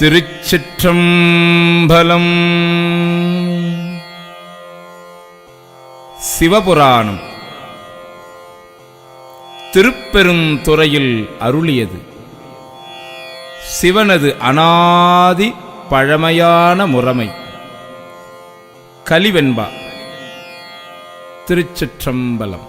திருச்சிற்றம்பலம். சிவபுராணம் திருப்பெருந்துறையில் அருளியது. சிவனது அநாதி பழமையான முறைமை. கலிவெண்பா. திருச்சிற்றம்பலம்.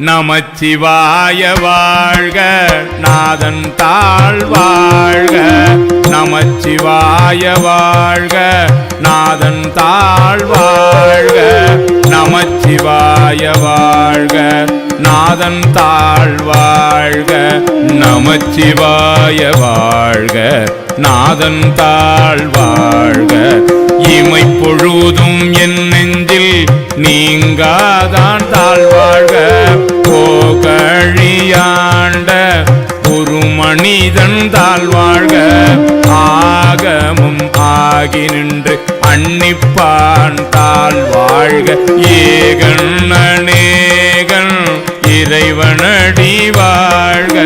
நமச்சிவாய வாழ்க, நாதன் தாழ் வாழ்க. நமச்சிவாய வாழ்க, நாதன் தாழ் வாழ்க. நமச்சிவாய வாழ்க, நாதன் தாழ் வாழ்க. நமச்சிவாய வாழ்க, நாதன் தாழ் வாழ்க. இமை பொழுதும் என் நெஞ்சில் நீங்காதான் தாழ்வாழ்க. போகழியாண்ட ஒரு மனிதன் தாழ்வாழ்க. ஆகமும் ஆகி நின்று அன்னிப்பான் தாழ்வாழ்க. ஏகன் அநேகன் இறைவனடி வாழ்க.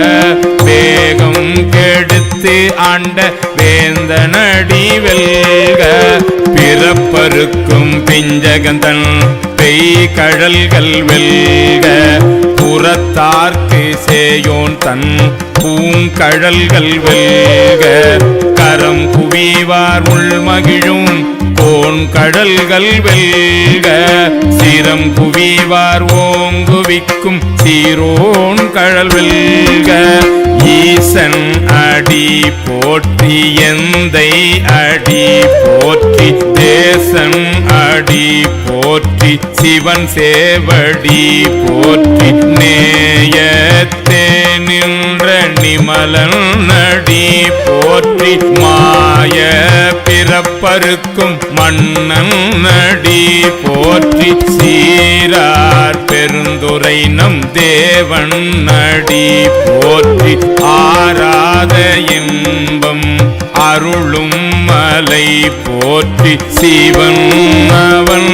வேகம் கெடுத்து ஆண்ட வேந்தனடி வெல்க. பிறப்பருக்கும் பிஞ்சகந்தன் பெய் கடல்கள் வெல்க. புறத்தார்க்கு சேயோன் தன் பூங்கழல்கள் வெல்க. கரம் குவிவார் உள்மகிழும் கோன் கடல்கள் வெல்க. சிரம் குவிவார் ஓங்குவிக்கும் சீரோன் கழல் வெல்க. ஈசன் அடி போற்றி எந்தை அடி போற்றி. தேசன் அடி போற்றி சிவன் சேவடி போற்றி. நேயத்தே நின்ற நிமலன் அடி போற்றி. மாய பிறப்பருக்கும் மன்னன் அடி போற்றி. சீரார் பெருந்துரை நம் தேவன் அடி போற்றி. ஆராத இன்பம் அருளும் மலை போற்றி. சிவன் அவன்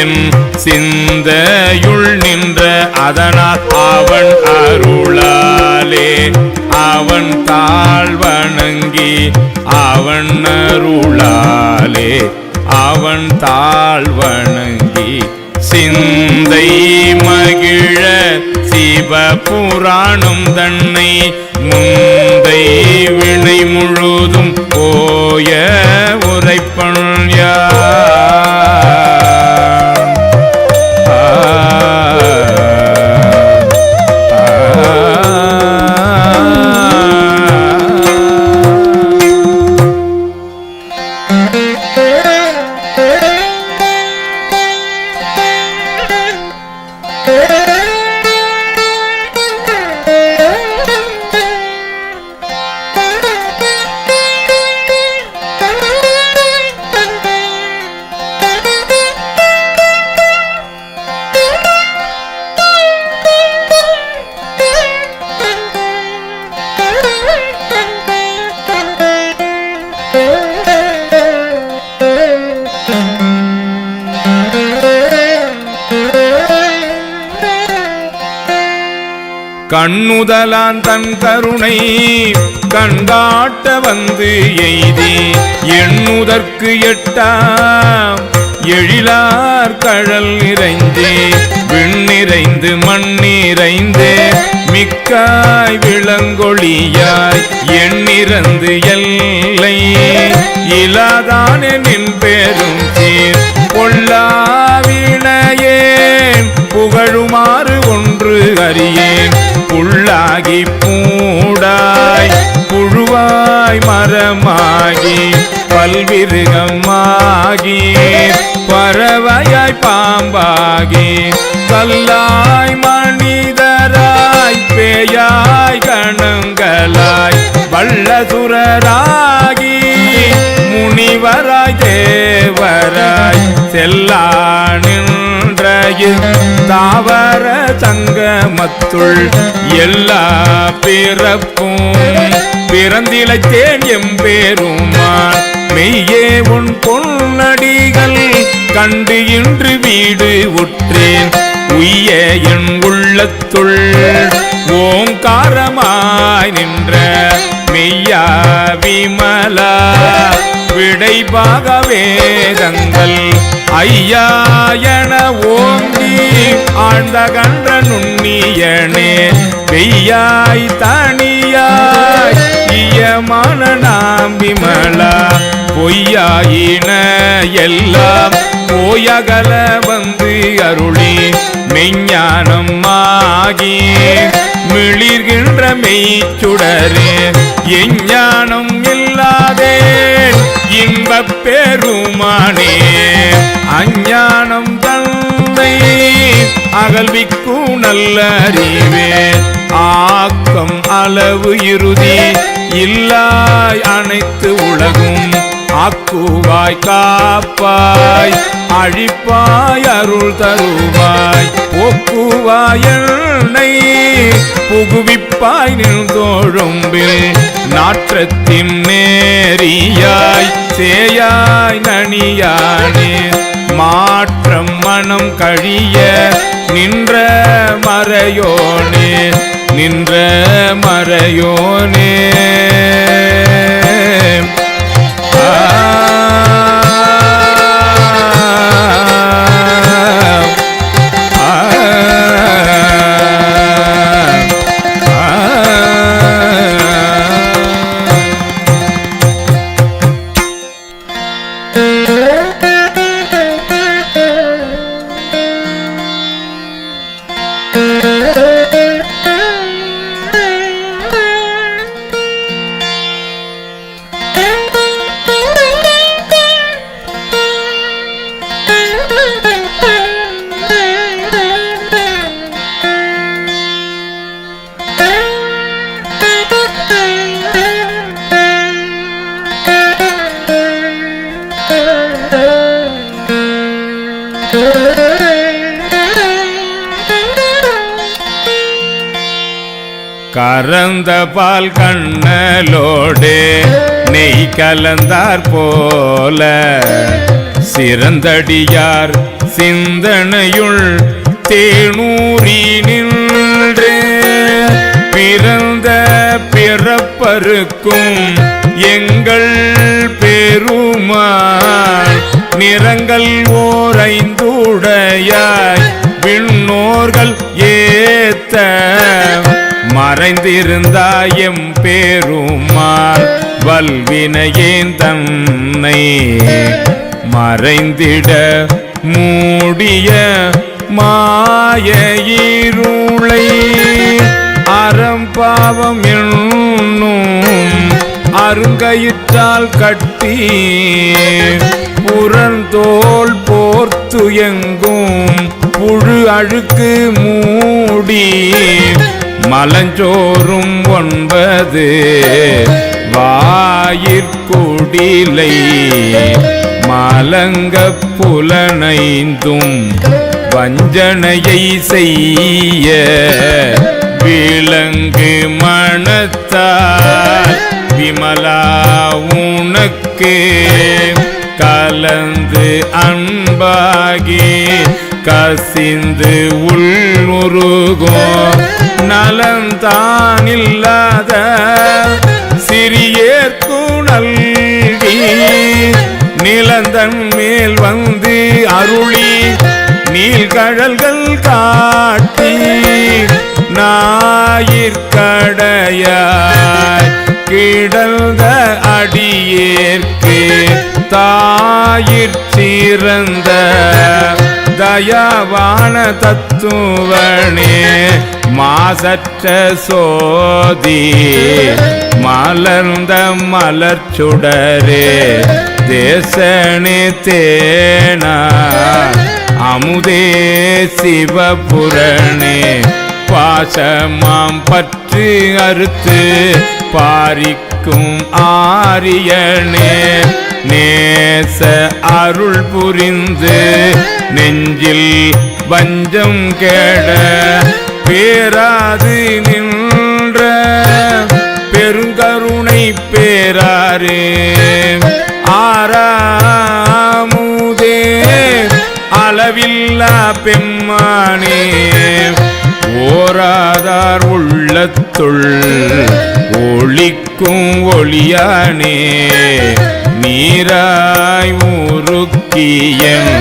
என் சிந்தையுள் நின்ற அதனால் அவன் அருளாலே அவன் தாழ்வணங்கி. அவன் அருளாலே அவன் தாழ்வணங்கி. சிந்தை மகிழ சிவபுராணம் தன்னை முந்தை வினை முழுதும் போய உரைப்பன் கண்ணுதலான் தன் கருணை கண்காட்ட வந்து எய்தி. எண்ணுதற்கு எட்டாம் எழிலார் கழல் நிறைந்தே. விண்ணிறைந்து மண்ணிறைந்து மிக்காய் விளங்கொழியாய். எண்ணிறந்து எல்லை இலாதானே நின் பேரும் சீர். பொல்லாவினையேன் புகழுமாறு ஒன்று அறியேன். புள்ளாகி பூடாய் புழுவாய் மரமாகி பல்விருகமாகி பறவையாய் பாம்பாகி கல்லாய் மனிதராய் பேயாய் கணங்களாய் வல்லசுரராகி முனிவர் அமரராய் தேவராய் செல்லா நின்ற தாவர சங்கமத்துள் எல்லா பிறப்பும் பிறந்திழைத்தேன் எம்பேருமான் மெய்யே உன் பொன்னடிகள் கண்டு இன்று வீடு உற்றேன் உய்ய என் உள்ளத்துள் ஓங்காரமாய் நின்ற மெய்யா விமலா விடைபாக வேதங்கள் ஐயா என ஓங்கி ஆழ்ந்த கன்ற நுண்ணியனே பெய்யாய் தனியாய் ஈயமான நாம் விமலா பொய்யாயின எல்லாம் போயகல வந்து அருளி மெஞ்ஞானம் ஆகி மிளிர்கின்ற மெய்ச்சுடரே எஞ்ஞானம் இல்லாதே இன்பப் பெருமானே அஞ்ஞானம் தன்னை அகல்விக்கும் நல்ல அறிவே ஆக்கம் அளவு இறுதி இல்லாய் அனைத்து உலகும் ஆக்குவாய் காப்பாய் அழிப்பாய் அருள் தருவாய் போக்குவாய் என்னை புகுவிப்பாய் நின்றோழும்பில் நாற்றத்தின் நேரியாய் சேயாய் நனியானே மாற்றம் மனம் கழிய நின்ற மறையோனே நின்ற மறையோனே கறந்த பால் கண்ணலோடு நெய் கலந்தார் போல சிறந்தடியார் சிந்தனையுள் தேனூரி நின்று பிறந்த பிறப்பருக்கும் எங்கள் பெருமாள் நிறங்கள் ஓரைந்துடையாய் விண்ணோர்கள் ஏத்த மறைந்திருந்தாயம் பேருமாள் வல்வினையேன் தன்னை மறைந்திட மூடிய மாயயிருளை அறம்பாவம் என்னும் அருங்கயிற்றால் கட்டி புறந்தோல் போர்த்து எங்கும் புழு அழுக்கு மூடி மலஞ்சோறும் 9 வாயிற்குடிலை மலங்க புலனைந்தும் வஞ்சனையை செய்ய விலங்கு மனத்தால் விமலா உனக்கு கலந்து அன்பாகி கசிந்து உள்ளுருகோ நலந்தானில்லாத சிறியேற்கு நல்கி நிலந்தன் மேல் வந்து அருளி நீள்கழல்கள் காட்டி ஞாயிற்கடையாய் கிடந்த அடியேற்கு தாயிற் சிறந்த தயாவான தத்துவனே மாசற்ற சோதி மலர்ந்த மலர்ச்சுடரே தேசனே தேனா அமுதே சிவபுரணே பாசமாம் பற்று அறுத்து பாரிக்கும் ஆரியனே நேச அருள் புரிந்து நெஞ்சில் வஞ்சம் கேட பேராது நின்ற பெருங்கருணை பேராரே ஆறாமுதே அளவில்லா பெம்மானே ஓராதார் உள்ளத்துள் ஒளிக்கும் ஒளியானே நீராய் ஊருக்கியன்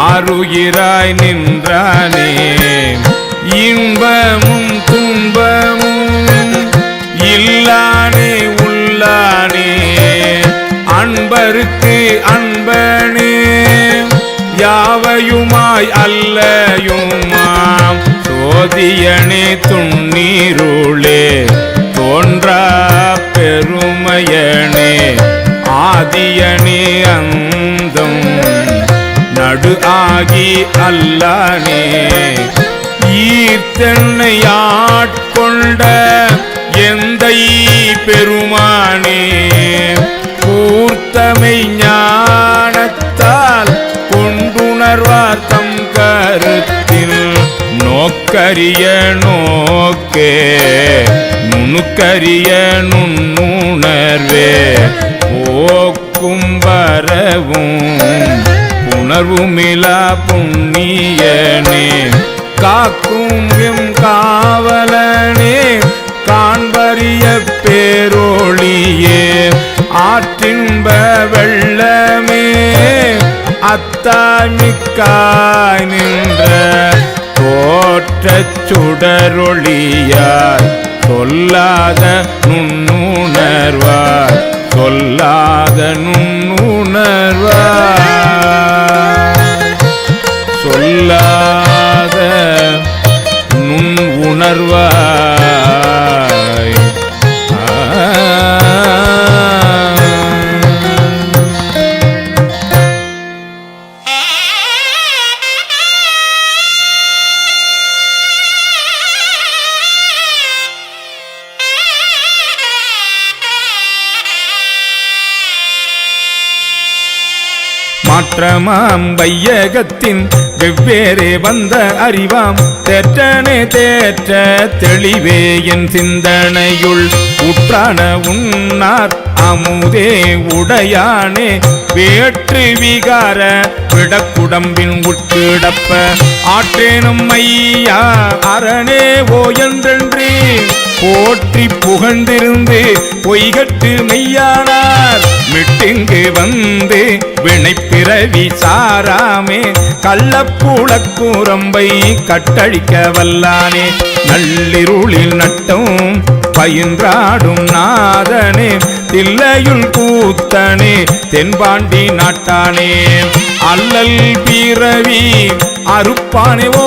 ஆருயிராய் நின்றானே இன்பமும் துன்பமும் இல்லானே உள்ளானே அன்பருக்கு அன்பனே யாவையுமாய் அல்லயுமாம் சோதியனே துண்ணீருளே தோன்றா பெருமையனே ஆதியனே அந்தம் நடு ஆகி அல்லானே ஈர்த்தென்னை ஆட்கொண்ட எந்தை பெருமானே கூர்த்தமை ஞானத்தால் கொண்டுணர்வார் தம் கருத்தில் நோக்கரிய நோக்கே நுணுக்கரிய நுண்ணுணர்வே போக்கும் வரவும் உணர்வுமிலா புண்ணியனே காக்கும் எம் காவலனே காண்பரிய பேரொளியே ஆற்றின்ப வெள்ளமே அத்தாமிக்காய் நின்ற தோற்றச் சுடரொளியார் சொல்லாத நுண்ணுணர்வார் சொல்லாத நுண்ணுணர்வார் சொல்லாத நுண் உணர்வாய் மாற்றமாம் வையகத்தின் வெவ்வேறே வந்த அறிவாம் தேற்றனே தேற்ற தெளிவே என் சிந்தனையுள் உற்றான உன்னார் அமுதே உடையானே வேற்று விகார விடக்குடம்பின் உட்கிடப்ப ஆற்றேனும் ஐயா அரணே ஓ என்றென்றே போற்றி புகழ்ந்திருந்து பொய்கட்டு மெய்யானார் மிட்டிங்கு வந்து வினைப்பிறவி சாராமே கள்ளப்புழக்கூரம்பை கட்டழிக்க வல்லானே நள்ளிருளில் நட்டும் பயின்றாடும் நாதனே தில்லையுள் கூத்தனே தென்பாண்டி நாட்டானே அல்லல் பிறவி அறுப்பானே ஓ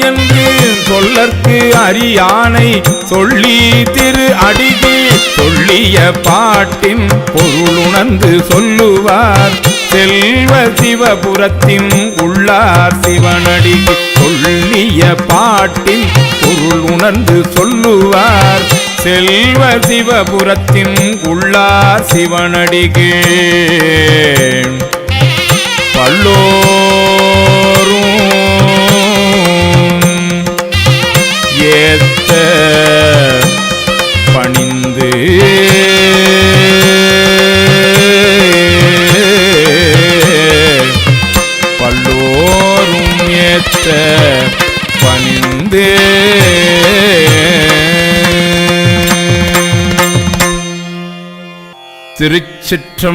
என்று சொல்லற்கு அறியானை சொல்லி திரு அடிகே சொல்லிய பாட்டின் பொருளுணர்ந்து சொல்லுவார் செல்வ சிவபுரத்தின் உள்ளார் சிவனடிக்கு சொல்லிய பாட்டின் பொருள் உணர்ந்து சொல்லுவார் செல்வ சிவபுரத்தின் உள்ளார் சிவனடிக்கு பல்லோரும் ஏத்த பணிந்து பல்லோரும் ஏத்த பணிந்து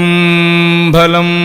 திருச்சிற்றம்பலம்.